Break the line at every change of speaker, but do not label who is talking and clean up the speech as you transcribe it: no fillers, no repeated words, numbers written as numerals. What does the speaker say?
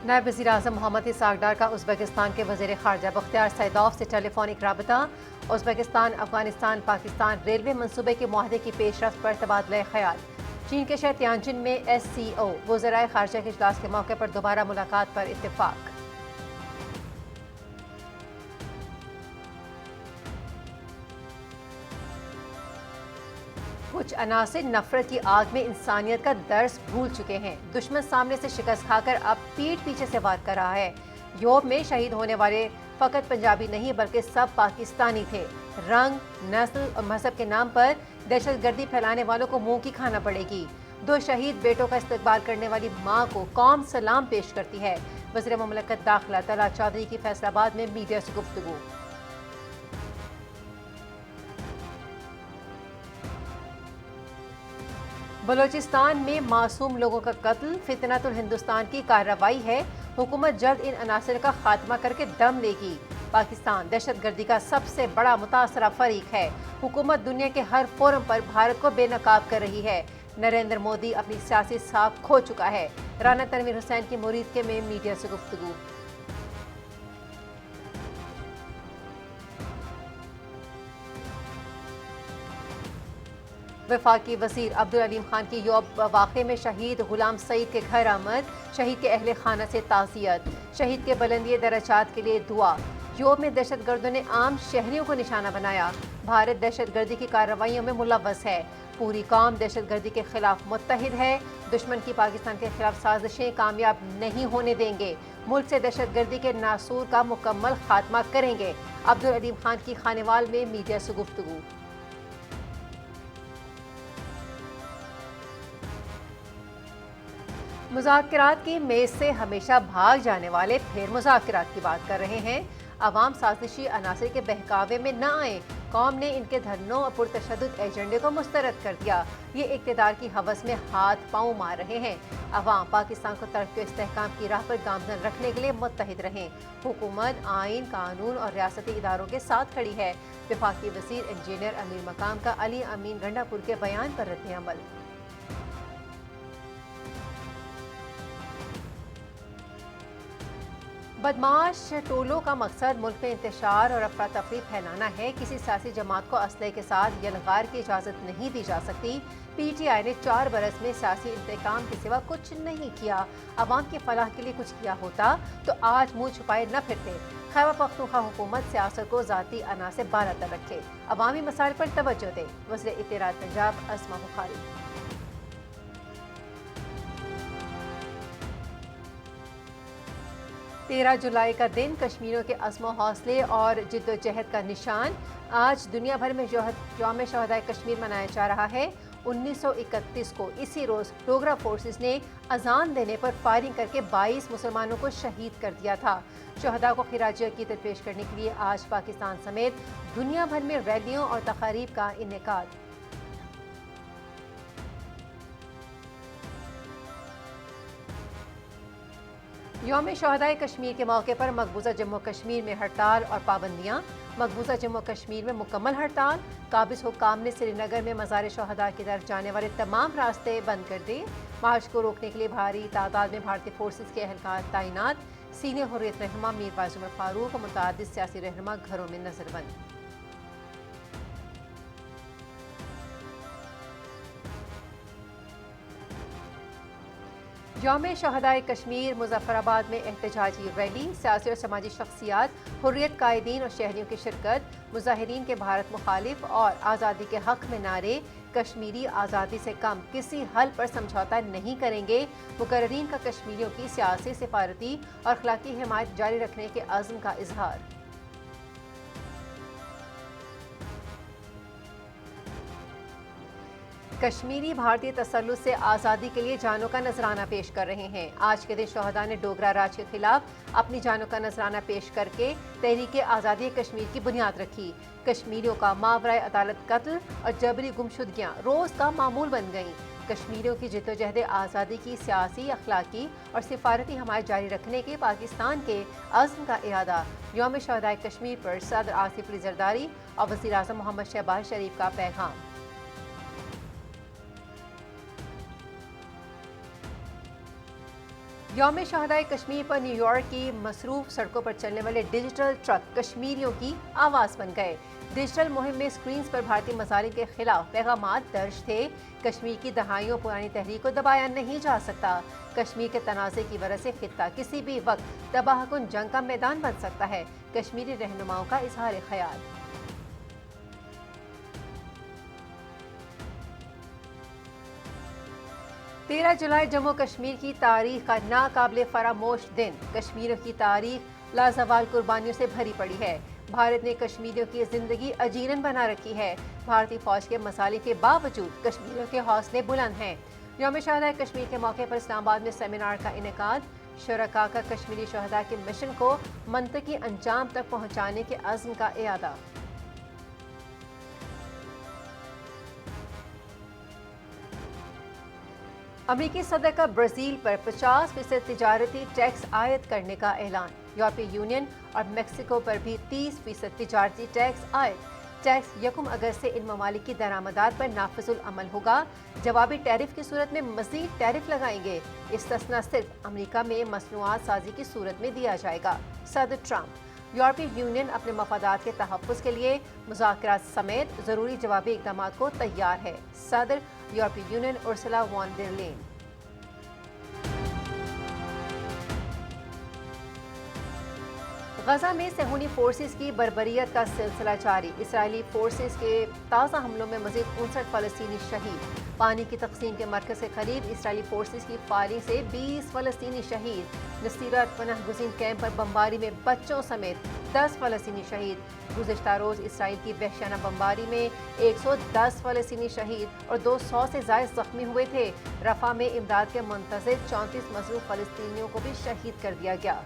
नायब वज़ीर-ए-आज़म मोहम्मद इसहाक डार का उज़्बेकिस्तान के वज़ीर ख़ारजा बख्तियार सैदोव से टेलीफोनिक राबता। उज़्बेकिस्तान अफ़गानिस्तान पाकिस्तान रेलवे मनसूबे के मुआहदे की पेशरफ्त पर तबादला ख़याल। चीन के शहर तियानजिन में SCO वज़राए ख़ारजा के इजलास के मौके पर दोबारा मुलाकात पर इत्तेफ़ाक। कुछ अनासिर नफरत की आग में इंसानियत का दर्स भूल चुके हैं। दुश्मन सामने से शिकस्त खाकर अब पीठ पीछे से वार कर रहा है। योब में शहीद होने वाले फकत पंजाबी नहीं बल्कि सब पाकिस्तानी थे। रंग, नस्ल और मजहब के नाम पर दहशतगर्दी फैलाने वालों को मुंह की खाना पड़ेगी। 2 शहीद बेटों का इस्तकबाल करने वाली मां को कौम सलाम पेश करती है। वज़ीर मुमलकत दाखिला तलहा चौधरी की फैसलाबाद में मीडिया से गुफ्तगू। बलोचिस्तान में मासूम लोगों का कत्ल फितनतुल हिंदुस्तान की कार्रवाई है। हुकूमत जल्द इन अनासर का खात्मा करके दम लेगी। पाकिस्तान दहशतगर्दी का सबसे बड़ा मुतासरा फरीक है। हुकूमत दुनिया के हर फोरम पर भारत को बेनकाब कर रही है। नरेंद्र मोदी अपनी सियासी साख खो चुका है। राना तनवीर हुसैन की मुरीद के में मीडिया से गुफ्तगू। वफाकी वज़ीर अब्दुल अलीम खान की यौब वाक़े में शहीद गुलाम सईद के घर आमद। शहीद के अहले खाना से ताज़ियत। शहीद के बुलंदी दरजात के लिए दुआ। यौब में दहशतगर्दों ने आम शहरियों को निशाना बनाया। भारत दहशतगर्दी की कार्रवाइयों में मुलव्वस है। पूरी कौम दहशतगर्दी के खिलाफ मुत्तहिद है। दुश्मन की पाकिस्तान के खिलाफ साजिशें कामयाब नहीं होने देंगे। मुल्क से दहशतगर्दी के नासूर का मुकम्मल खात्मा करेंगे। अब्दुल अलीम खान की खानेवाल में मीडिया से गुफ्तगू। मुज़ाकरात की मेज़ से हमेशा भाग जाने वाले फिर मुज़ाकरात की बात कर रहे हैं। अवाम साजिशी अनासर के बहकावे में न आए। कौम ने इनके धरनों और पुरतशद्दुद एजेंडे को मुस्तरद कर दिया। ये इक़्तिदार की हवस में हाथ पांव मार रहे हैं। अवाम पाकिस्तान को तरक्की और इस्तेहकाम की राह पर गामज़न रखने के लिए मुत्तहिद रहें। हुकूमत आइन, कानून और रियासती इदारों के साथ खड़ी है। वफाकी वज़ीर इंजीनियर अमीर मकाम का अली अमीन गंडापुर के बयान पर रद्द अमल। बदमाश टोलों का मकसद मुल्क में इंतशार और अफरा तफरी फैलाना है। किसी सियासी जमात को असले के साथ यलगार की इजाज़त नहीं दी जा सकती। PTI ने 4 बरस में सियासी इंतकाम के सिवा कुछ नहीं किया। अवाम की फलाह के लिए कुछ किया होता तो आज मुंह छुपाए न फिरते। खैबर पख्तूनख्वा हुकूमत सियासत को ज़ाती अना से बालातर रखे, अवामी मसाइल पर तवज्जो दे। वज़ीर इत्तेलात पंजाब अस्मा बुखारी। 13 जुलाई का दिन कश्मीरियों के अज़्म हौसले और जिद्दोजहद का निशान। आज दुनिया भर में यौम शहदाए कश्मीर मनाया जा रहा है। 1931 को इसी रोज़ डोगरा फोर्सेस ने अजान देने पर फायरिंग करके 22 मुसलमानों को शहीद कर दिया था। शहदा को खिराज अक़ीदत पेश करने के लिए आज पाकिस्तान समेत दुनिया भर में रैलियों और तकारीब का इनेकाद। यौम शहदाए कश्मीर के मौके पर मकबूजा जम्मू कश्मीर में हड़ताल और पाबंदियाँ। मकबूजा जम्मू कश्मीर में मुकम्मल हड़ताल। काबिज हुक्काम ने श्रीनगर में मज़ार शहदा की तरफ जाने वाले तमाम रास्ते बंद कर दिए। मार्च को रोकने के लिए भारी तादाद में भारतीय फोर्सेज के एहलकार तैनात। सीनियर हुर्रियत रहनुमा मीर वाइस उमर फारूक और मुतअद्दिद सियासी रहनुमा घरों में नजरबंद। यौम शहदाए कश्मीर मुजफ्फराबाद में एहतजाजी रैली। सियासी और समाजी शख्सियात, हुर्रियत कायदीन और शहरियों की शिरकत। मुजाहिरीन के भारत मुखालिफ और आज़ादी के हक में नारे। कश्मीरी आज़ादी से कम किसी हल पर समझौता नहीं करेंगे। मुकर्रीन का कश्मीरियों की सियासी, सिफारती और अखलाकी हिमायत जारी रखने के अज़्म का इजहार। कश्मीरी भारतीय तसल्लुत से आज़ादी के लिए जानों का नजराना पेश कर रहे हैं। आज के दिन शहदा ने डोगरा राज के खिलाफ अपनी जानों का नजराना पेश करके तहरीक आज़ादी कश्मीर की बुनियाद रखी। कश्मीरियों का मावराए अदालत कत्ल और जबरी गुमशुदगियाँ रोज़ का मामूल बन गईं। कश्मीरियों की जिद्दोजहद आज़ादी की सियासी, अखलाकी और सिफारती हमायत जारी रखने के पाकिस्तान के अज़्म का इरादा। यौम शहदाए कश्मीर पर सदर आसिफ अली जरदारी और वज़ीर आज़म मोहम्मद शहबाज शरीफ का पैगाम। یوم شہدائے کشمیر پر نیو یارک کی مصروف سڑکوں پر چلنے والے ڈیجیٹل ٹرک کشمیریوں کی آواز بن گئے۔ ڈیجیٹل مہم میں سکرینز پر بھارتی مظالم کے خلاف پیغامات درج تھے۔ کشمیر کی دہائیوں پرانی تحریک کو دبایا نہیں جا سکتا۔ کشمیر کے تنازع کی وجہ سے خطہ کسی بھی وقت تباہ کن جنگ کا میدان بن سکتا ہے، کشمیری رہنماؤں کا اظہار خیال۔ 13 جولائی جموں کشمیر کی تاریخ کا ناقابل فراموش دن۔ کشمیریوں کی تاریخ لازوال قربانیوں سے بھری پڑی ہے۔ بھارت نے کشمیریوں کی زندگی اجیرن بنا رکھی ہے۔ بھارتی فوج کے مصالح کے باوجود کشمیریوں کے حوصلے بلند ہیں۔ یوم شہدائے کشمیر کے موقع پر اسلام آباد میں سیمینار کا انعقاد۔ شرکاء کا کشمیری شہداء کے مشن کو منطقی انجام تک پہنچانے کے عزم کا اعادہ۔ امریکی صدر کا برازیل پر 50% تجارتی ٹیکس عائد کرنے کا اعلان۔ یورپی یونین اور میکسیکو پر بھی 30% تجارتی ٹیکس عائد۔ ٹیکس 1 اگست سے ان ممالک کی درآمدات پر نافذ العمل ہوگا۔ جوابی ٹیرف کی صورت میں مزید ٹیرف لگائیں گے۔ استثناء صرف امریکہ میں مصنوعات سازی کی صورت میں دیا جائے گا۔ صدر ٹرمپ: یورپی یونین اپنے مفادات کے تحفظ کے لیے مذاکرات سمیت ضروری جوابی اقدامات کو تیار ہے۔ صدر یورپی یونین ارسلا وان ڈر لین۔ غزہ میں صہیونی فورسز کی بربریت کا سلسلہ جاری۔ اسرائیلی فورسز کے تازہ حملوں میں مزید 59 فلسطینی شہید۔ پانی کی تقسیم کے مرکز کے قریب اسرائیلی فورسز کی فائرنگ سے 20 فلسطینی شہید۔ نصیرت پناہ گزین کیمپ پر بمباری میں بچوں سمیت 10 فلسطینی شہید۔ گزشتہ روز اسرائیل کی وحشیانہ بمباری میں 110 فلسطینی شہید اور 200 سے زائد زخمی ہوئے تھے۔ رفح میں امداد کے منتظر 34 مظلوم فلسطینیوں کو بھی شہید کر دیا گیا۔